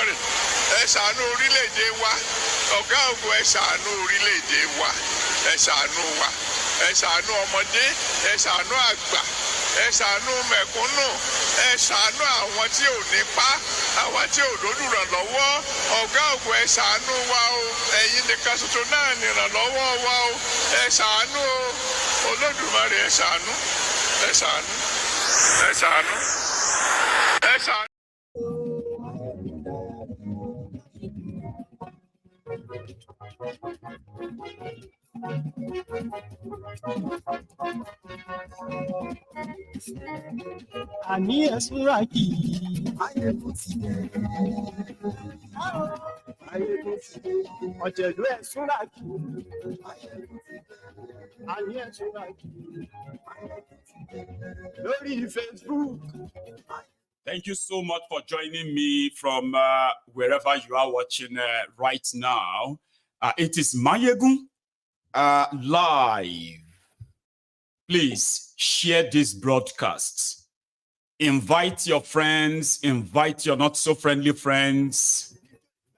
Olódùmarè ẹ ṣàánú orílẹ̀-èdè wa ọ̀gá ògo ẹ ṣàánú orílẹ̀-èdè wa ẹ ṣàánú wa ẹ ṣàánú ọmọdé ẹ ṣàánú àgbà ẹ ṣàánú mẹ̀kúnnù ẹ ṣàánú àwọn tí ò nípá àwọn tí ò lólùrànlọ́wọ́ ọ̀gá ògo ẹ ṣàánú wa o ẹ̀yin nìkan ṣoṣo náà nìrànlọ́wọ́ wa o ẹ ṣàánú o Olódùmarè ẹ ṣàánú ẹ ṣàánú ẹ ṣàánú ẹ ṣàánú. Àní ẹ̀sùn rà kì í. Ayé kò ti dé. Ayé kò ti dé. Ọ̀jẹ̀lú ẹ̀sùn rà kì í. Àní ẹ̀sùn rà kì í. Lórí Facebook. Thank you so much for joining me from wherever you are watching right now. It is Mayegun live. Please share this broadcast. Invite your friends, invite your not so friendly friends.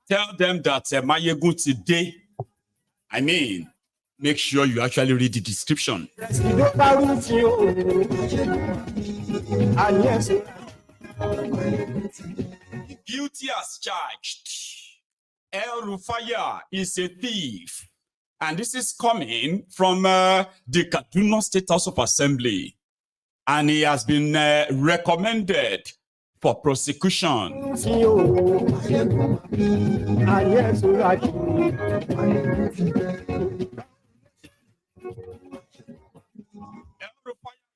Tell them that Mayegun today, I mean, make sure you actually read the description. Guilty as charged. Rufire is a thief. And this is coming from the Kaduna State House of Assembly. And he has been recommended for prosecution. Rufire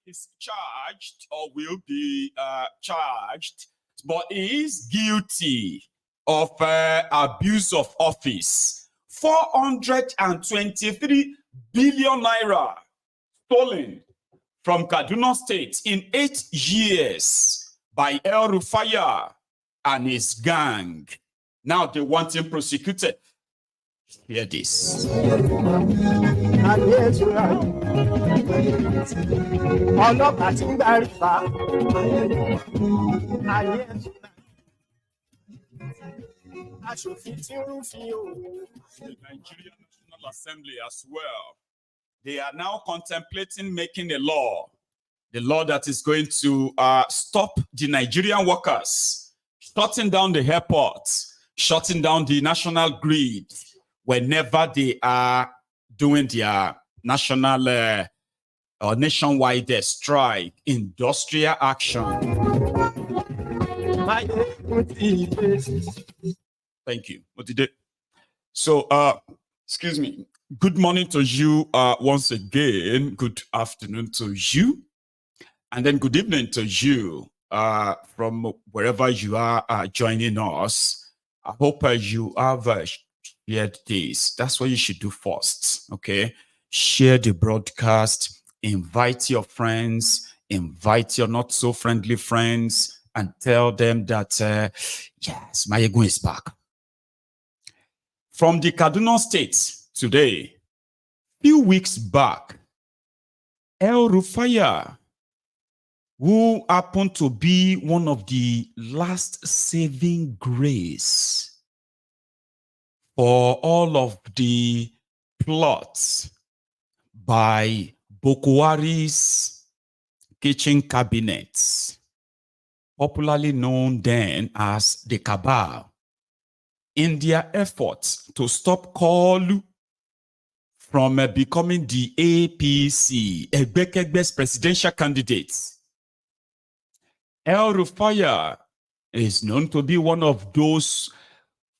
is charged or will be charged, but he is guilty of abuse of office. 423 billion naira stolen from Kaduna State in 8 years by Rufire and his gang. Now they want him prosecuted. Hear this. The Nigerian National Assembly as well. They are now contemplating making a law. The law that is going to stop the Nigerian workers shutting down the airports, shutting down the national grid whenever they are doing their national or nationwide strike, industrial action. Thank you. What did it? So, excuse me. Good morning to you once again. Good afternoon to you. And then good evening to you from wherever you are joining us. I hope you have shared this. That's what you should do first, okay? Share the broadcast. Invite your friends. Invite your not so friendly friends and tell them that, yes, Mayegun is back. From the Kaduna State today, few weeks back, Rufire, who happened to be one of the last saving grace for all of the plots by Boko Haram's kitchen cabinets, popularly known then as the Cabal, in their efforts to stop Kolu from becoming the APC, Egbekegbe's presidential candidate. Rufire is known to be one of those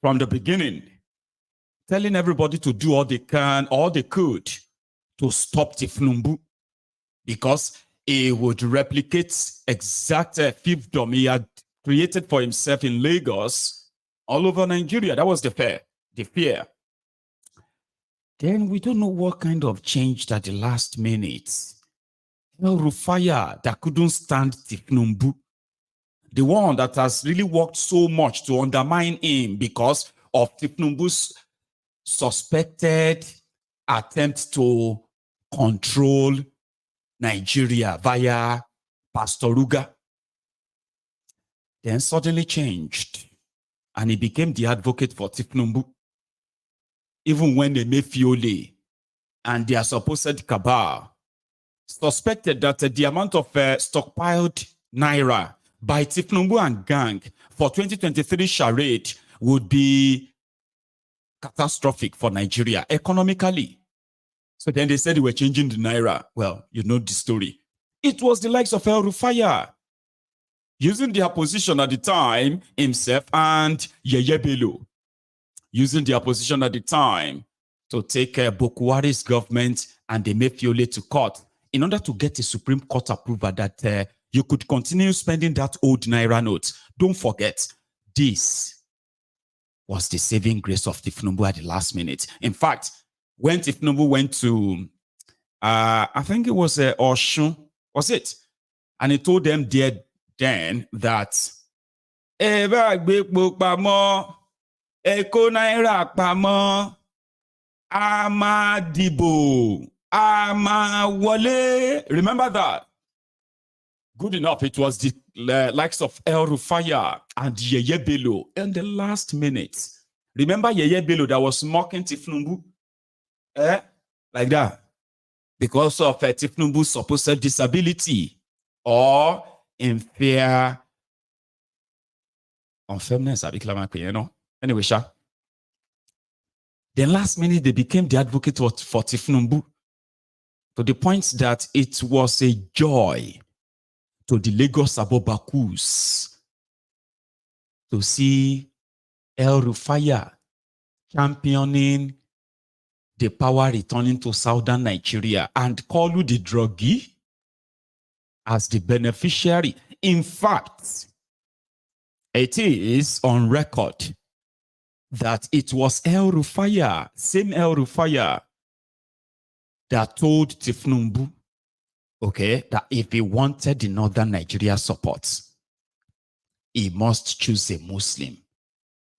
from the beginning, telling everybody to do all they can, all they could to stop Tifnumbu, because he would replicate exact fiefdom he had created for himself in Lagos all over Nigeria. That was the fear. Then we don't know what kind of changed at the last minute. Rufire that couldn't stand Tifnumbu, the one that has really worked so much to undermine him because of Tifnumbu's suspected attempt to control Nigeria via Pastor Ruga, then suddenly changed and he became the advocate for Tifnumbu. Even when Emefiole and their supposed cabal suspected that the amount of stockpiled naira by Tifnumbu and gang for 2023 charade would be catastrophic for Nigeria economically. So then they said they were changing the naira. Well, you know the story. It was the likes of El Rufire using their position at the time, himself and Yeye Bello, using their position at the time to take Bokwari's government and the Emefiole to court in order to get a Supreme Court approval that you could continue spending that old naira note. Don't forget, this was the saving grace of Tifnumbu at the last minute. In fact, when Tifnumbu went to, I think it was Oshun, was it? And he told them there then that Eko naira pamo amadibo amawole. Remember that? Good enough. It was the likes of El Rufire and Yeye Bello in the last minute. Remember Yeye Bello that was mocking Tifnumbu? Like that. Because of Tifnumbu's supposed disability or unfairness. You know? Anyway, Sha. Then last minute, they became the advocate for Tifnumbu to the point that it was a joy to the Lagos Abobakus to see El Rufire championing the power returning to southern Nigeria and Kolu the druggie as the beneficiary. In fact, it is on record that it was El Rufire, same El Rufire, that told Tifnumbu, okay, that if he wanted the northern Nigeria support, he must choose a Muslim,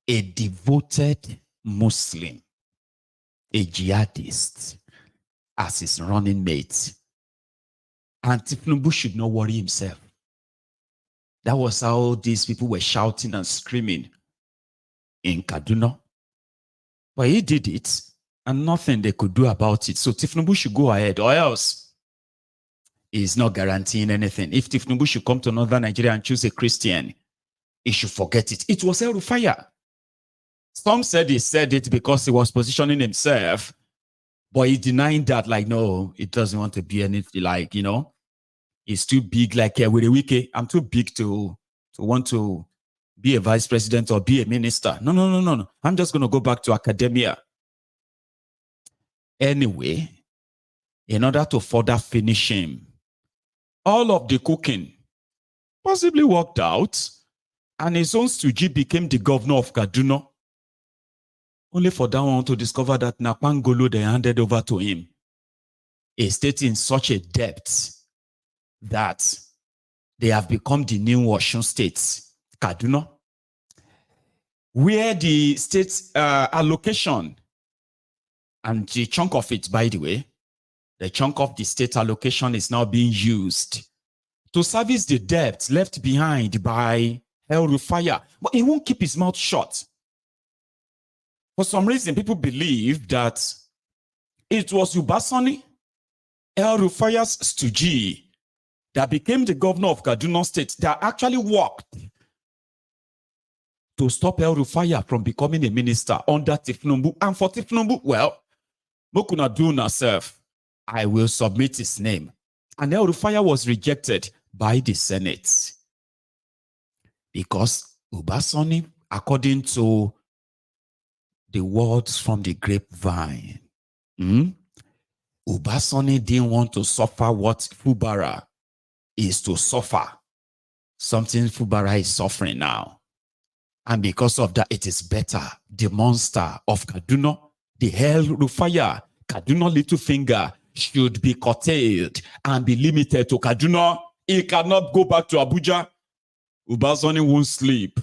a devoted Muslim, a jihadist as his running mate. And Tifnumbu should not worry himself. That was how these people were shouting and screaming in Kaduna. But he did it, and nothing they could do about it. So Tifnumbu should go ahead, or else he's not guaranteeing anything. If Tifnumbu should come to northern Nigeria and choose a Christian, he should forget it. It was El Rufire. Some said he said it because he was positioning himself, but he denied that, like, no, it doesn't want to be anything, like, you know, he's too big, like with a wiki. I'm too big to want to be a vice president or be a minister. No. I'm just going to go back to academia. Anyway, in order to further finish him, all of the cooking possibly worked out, and his own Suji became the governor of Kaduna. Only for that one to discover that Napangolo they handed over to him a state in such a depth that they have become the new Osun states, Kaduna, where the state allocation and the chunk of it, by the way, the chunk of the state allocation is now being used to service the debt left behind by El Rufire. But he won't keep his mouth shut. For some reason, people believe that it was Ubasani, El Rufire's stooge, that became the governor of Kaduna State that actually worked to stop El Rufire from becoming a minister under Tifnumbu. And for Tifnumbu, well, Mokuna do herself, I will submit his name. And El Rufire was rejected by the Senate because Ubasani, according to the words from the grapevine, Ubasani didn't want to suffer what Fubara is to suffer. Something Fubara is suffering now. And because of that, it is better the monster of Kaduna, the El Rufire, Kaduna Littlefinger, should be curtailed and be limited to Kaduna. He cannot go back to Abuja. Ubasani won't sleep.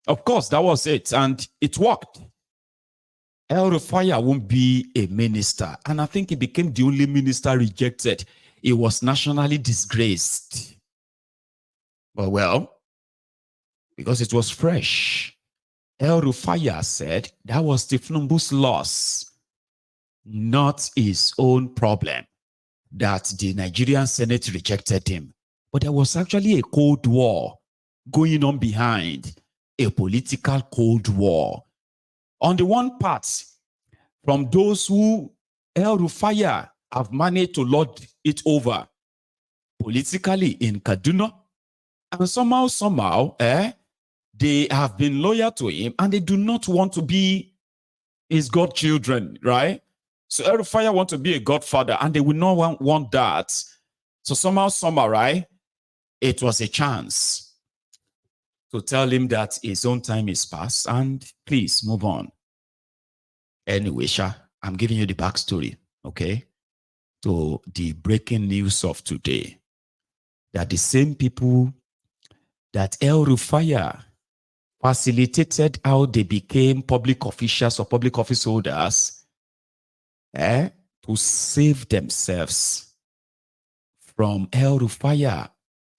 Of course, that was it. And it worked. El Rufire won't be a minister. And I think he became the only minister rejected. He was nationally disgraced. But well, because it was fresh. El Rufire said that was Tifnumbu's loss, not his own problem, that the Nigerian Senate rejected him. But there was actually a Cold War going on behind, a political Cold War. On the one part, from those who El Rufire have managed to lord it over politically in Kaduna, and somehow, they have been loyal to him and they do not want to be his godchildren, right? So El Rufire want to be a godfather and they will not want that. So somehow, right? It was a chance to tell him that his own time is past and please move on. Anyway, I'm giving you the backstory, okay, to the breaking news of today. That the same people that El Rufire facilitated how they became public officials or public office holders to save themselves from El Rufire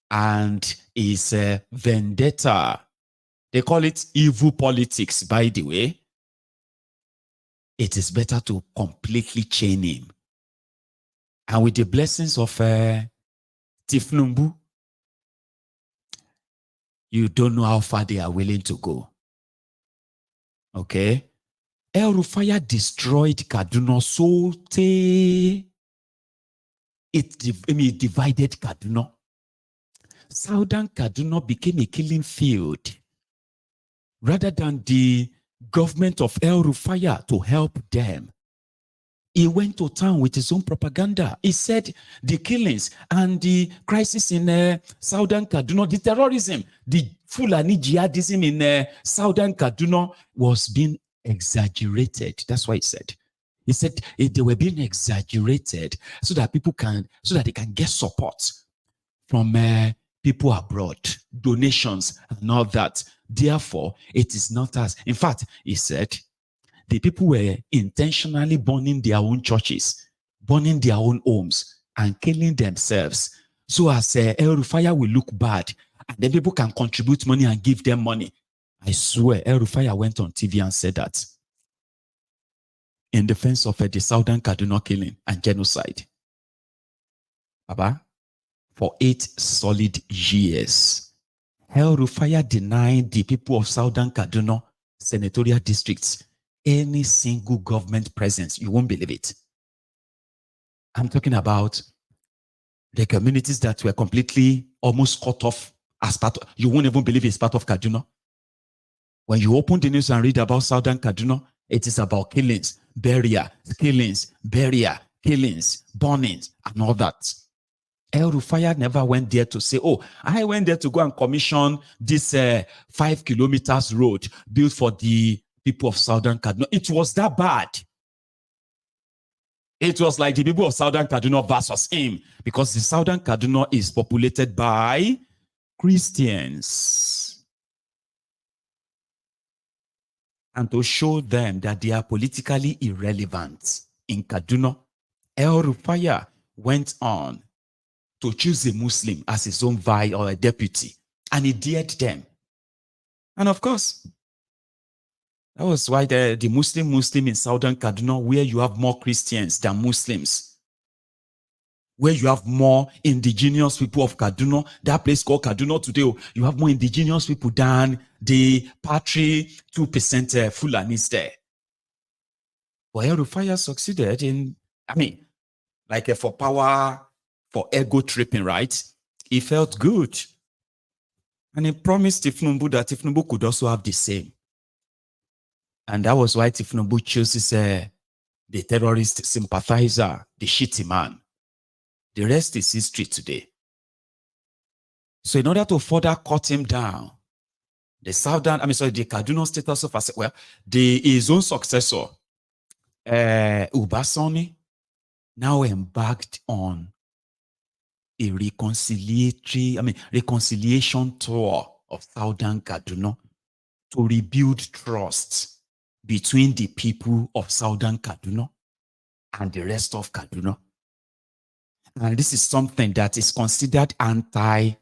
and his vendetta. They call it evil politics, by the way. It is better to completely chain him. And with the blessings of Tifnumbu, you don't know how far they are willing to go. Okay? El Rufire destroyed Kaduna so it divided Kaduna. Southern Kaduna became a killing field rather than the government of El Rufire to help them. He went to town with his own propaganda. He said the killings and the crisis in Southern Kaduna, the terrorism, the Fulani jihadism in Southern Kaduna was being exaggerated. That's what he said. He said they were being exaggerated so that they can get support from people abroad, donations and all that. Therefore, it is not us. In fact, he said, the people were intentionally burning their own churches, burning their own homes, and killing themselves. So as El Rufire will look bad, and then people can contribute money and give them money. I swear, El Rufire went on TV and said that in defense of the Southern Kaduna killing and genocide. Baba, for 8 solid years, El Rufire denied the people of Southern Kaduna senatorial districts any single government presence. You won't believe it. I'm talking about the communities that were completely almost cut off as part of, you won't even believe it's part of Kaduna. When you open the news and read about Southern Kaduna, it is about killings, burial, killings, burnings, and all that. El Rufire never went there to say, oh, I went there to go and commission this 5 kilometers road built for the people of Southern Kaduna. It was that bad. It was like the people of Southern Kaduna versus him, because the Southern Kaduna is populated by Christians. And to show them that they are politically irrelevant in Kaduna, El Rufire went on to choose a Muslim as his own vice or a deputy, and he dared them. And of course, that was why the Muslim in Southern Kaduna, where you have more Christians than Muslims, where you have more indigenous people of Kaduna, that place called Kaduna today, you have more indigenous people than the patri 2% Fulanis there. But El Rufire succeeded in, for power, for ego tripping, right? He felt good. And he promised Tifnumbu that Tifnumbu could also have the same. And that was why Tifnumbu chooses the terrorist sympathizer, the shitty man. The rest is history today. So in order to further cut him down, the Kaduna State House of Assembly, his own successor, Ubasani, now embarked on a reconciliation tour of Southern Kaduna to rebuild trust between the people of Southern Kaduna and the rest of Kaduna. And this is something that is considered anti-idea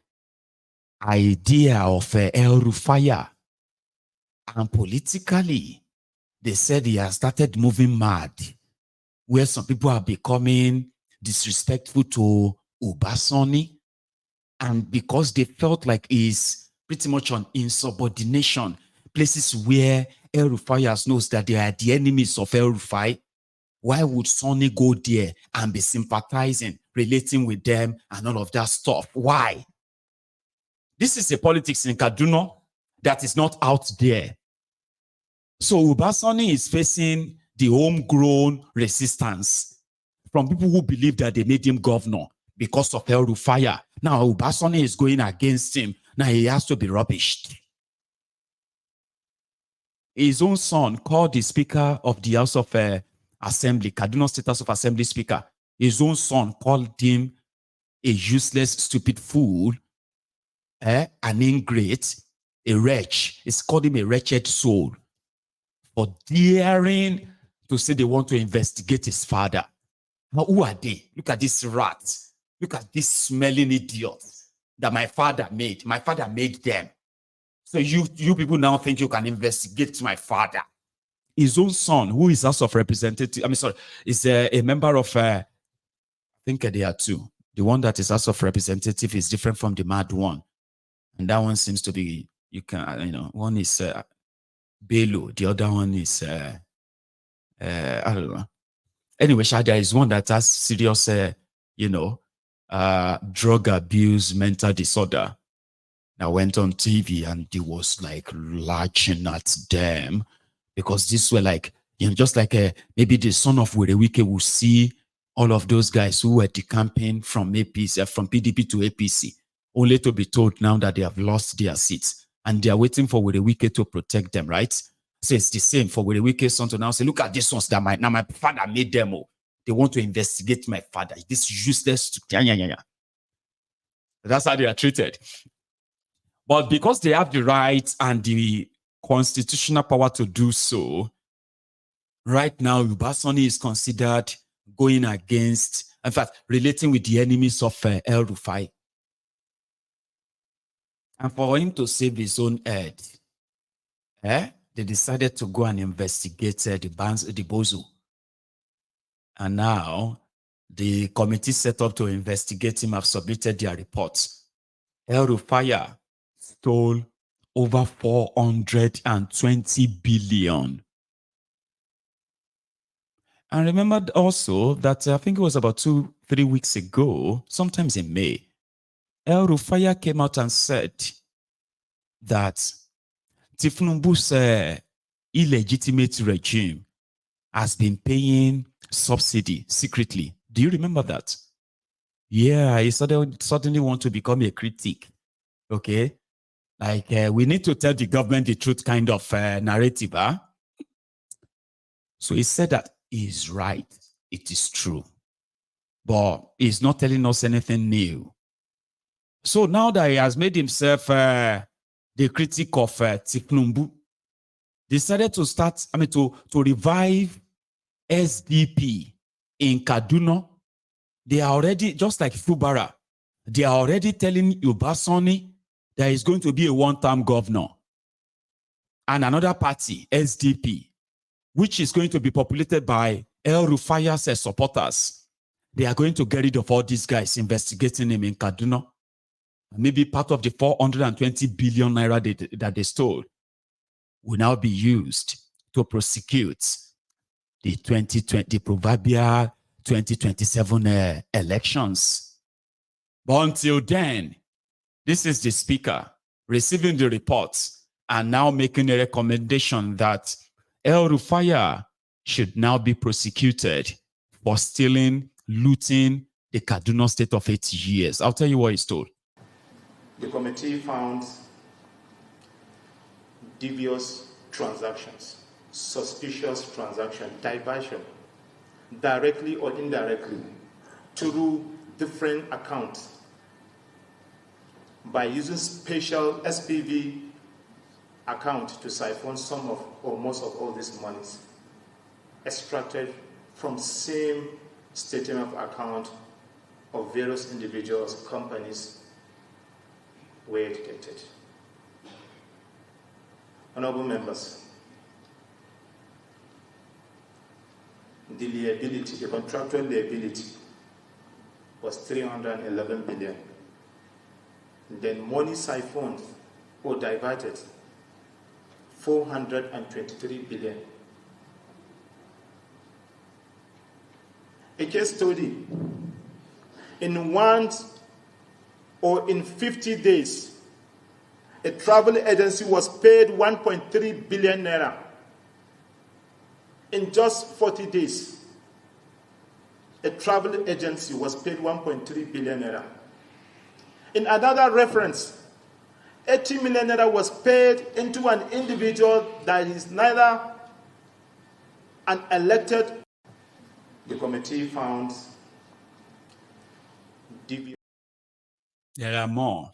of El Rufire. And politically, they said he has started moving mad, where some people are becoming disrespectful to Ubasani. And because they felt like he's pretty much on insubordination, places where El Rufire knows that they are the enemies of El Rufai, why would Sonny go there and be sympathizing, relating with them and all of that stuff? Why? This is a politics in Kaduna that is not out there. So Ubasani is facing the homegrown resistance from people who believe that they made him governor because of El Rufire. Now Ubasani is going against him. Now he has to be rubbished. His own son called the Speaker of the House of Assembly, Kaduna State House of Assembly Speaker. His own son called him a useless, stupid fool, an ingrate, a wretch. It's called him a wretched soul for daring to say they want to investigate his father. Now, who are they? Look at this rat. Look at this smelling idiot that my father made. My father made them. So you people now think you can investigate my father. His own son, who is House of Representative, is a member of, I think there are two. The one that is House of Representative is different from the mad one. And that one seems to be, one is Bello. The other one is, I don't know. Anyway, there is one that has serious, drug abuse, mental disorder. That went on TV and he was like lashing at them because these were like, just like maybe the son of Werewike will see all of those guys who were decamping from APC, from PDP to APC, only to be told now that they have lost their seats and they are waiting for Werewike to protect them, right? So it's the same for Werewike's son to now say, look at these ones that my father made them. They want to investigate my father. This useless. That's how they are treated. But because they have the right and the constitutional power to do so, right now, Ubasani is considered going against, in fact, relating with the enemies of El Rufai. And for him to save his own head, they decided to go and investigate the Bozo. And now, the committee set up to investigate him have submitted their reports. El Rufai stole over 420 billion. And remember also that I think it was about 2-3 weeks ago, sometimes in May, El Rufire came out and said that Tifnumbu's illegitimate regime has been paying subsidy secretly. Do you remember that? Yeah, he suddenly want to become a critic. Okay? Like, we need to tell the government the truth kind of narrative. Huh? So he said that he is right. It is true. But he's not telling us anything new. So now that he has made himself the critic of Tiknumbu, decided to start, to revive SDP in Kaduna. They are already, just like Fubara, they are already telling Ubasani that he's going to be a one-term governor. And another party, SDP, which is going to be populated by El Rufire's supporters. They are going to get rid of all these guys investigating him in Kaduna. Maybe part of the 420 billion naira that they stole will now be used to prosecute the proverbial 2027 elections. But until then, this is the speaker receiving the reports and now making a recommendation that El Rufire should now be prosecuted for stealing, looting the Kaduna state of 8 years. I'll tell you what he's told. The committee found devious transactions, suspicious transactions, diversion, directly or indirectly, through different accounts by using special SPV account to siphon some of or most of all these monies extracted from same statement of account of various individuals, companies were detected. Honorable members, the liability, the contractual liability was 311 billion. Then money siphoned or diverted, 423 billion. A case study, in 50 days, a travel agency was paid 1.3 billion naira. In just 40 days, a travel agency was paid 1.3 billion naira. In another reference, 80 million naira was paid into an individual that is neither an elected. The committee found There are more.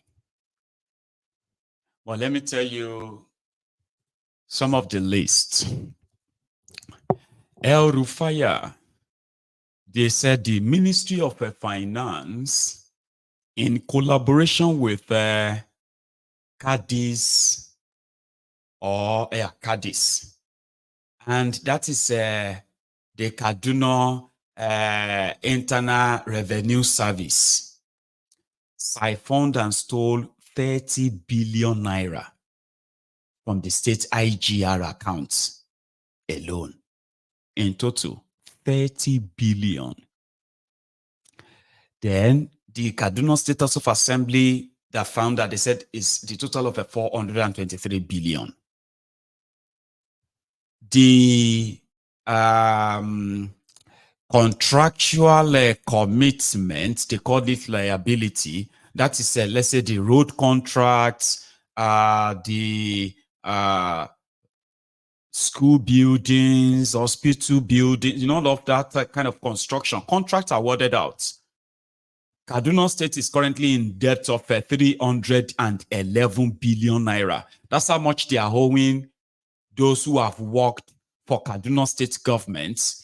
Well, let me tell you some of the lists. Rufire, they said the Ministry of Finance, in collaboration with Cadiz, Cadiz, and that is the Kaduna Internal Revenue Service, siphoned and stole 30 billion naira from the state IGR accounts alone. In total, 30 billion. Then the Kaduna State House of Assembly that found that they said is the total of 423 billion. The contractual commitment, they call it liability. That is, let's say, the road contracts, the school buildings, hospital buildings, all of that kind of construction. Contracts are awarded out. Kaduna State is currently in debt of 311 billion naira. That's how much they are owing those who have worked for Kaduna State government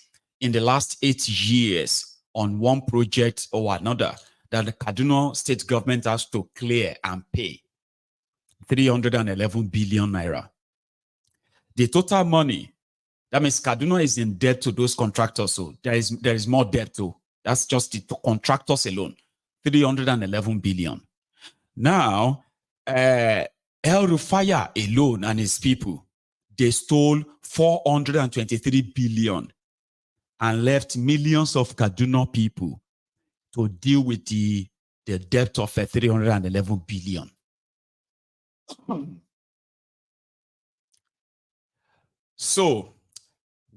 in the last 8 years on one project or another that the Kaduna State government has to clear and pay. 311 billion naira. The total money, that means Kaduna is in debt to those contractors. So there is more debt too. That's just the contractors alone. 311 billion. Now, Rufire alone and his people, they stole 423 billion and left millions of Kaduna people to deal with the debt of 311 billion. So,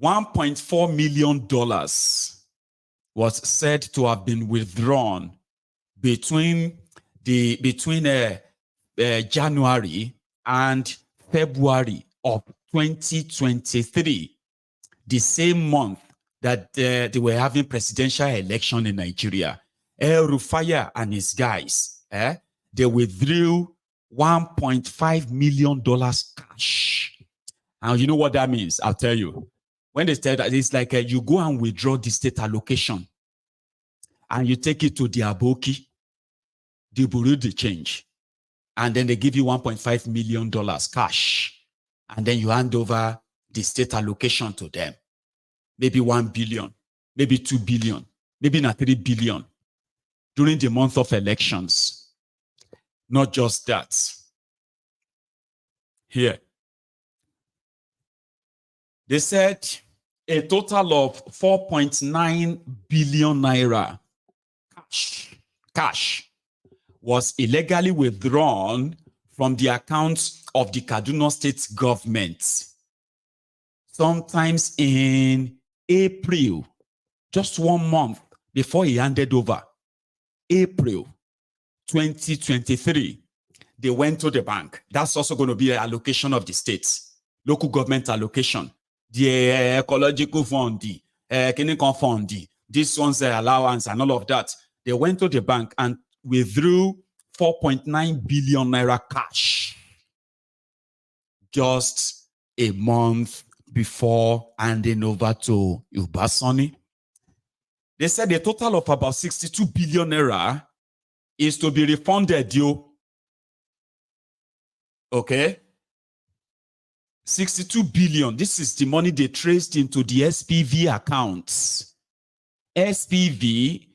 $1.4 million was said to have been withdrawn between January and February of 2023, the same month that they were having presidential election in Nigeria. Rufire and his guys, they withdrew $1.5 million cash. And you know what that means? I'll tell you. When they tell that, it's like you go and withdraw the state allocation and you take it to the aboki, they borrow the change, and then they give you $1.5 million cash, and then you hand over the state allocation to them. Maybe 1 billion, maybe 2 billion, maybe not 3 billion during the month of elections. Not just that. Here, they said a total of 4.9 billion naira cash was illegally withdrawn from the accounts of the Kaduna State government. Sometimes in April, just 1 month before he handed over, April 2023, they went to the bank. That's also going to be an allocation of the states, local government allocation, the ecological fund, the clinical fund, this one's allowance and all of that. They went to the bank and withdrew 4.9 billion naira cash just a month before handing over to Ubasani. They said a total of about 62 billion naira is to be refunded, you. Okay? 62 billion. This is the money they traced into the SPV accounts. SPV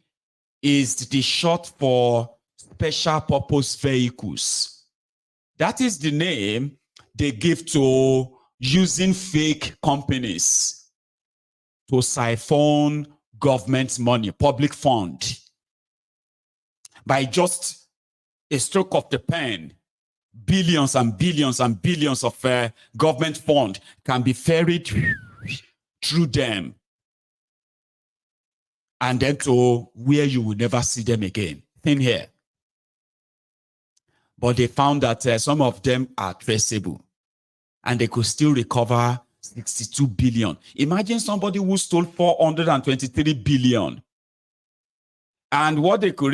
is the short for special purpose vehicles. That is the name they give to using fake companies to siphon government money, public fund. By just a stroke of the pen, billions and billions and billions of government fund can be ferried through them and then to where you will never see them again. In here. But they found that some of them are traceable and they could still recover 62 billion. Imagine somebody who stole 423 billion. And what they could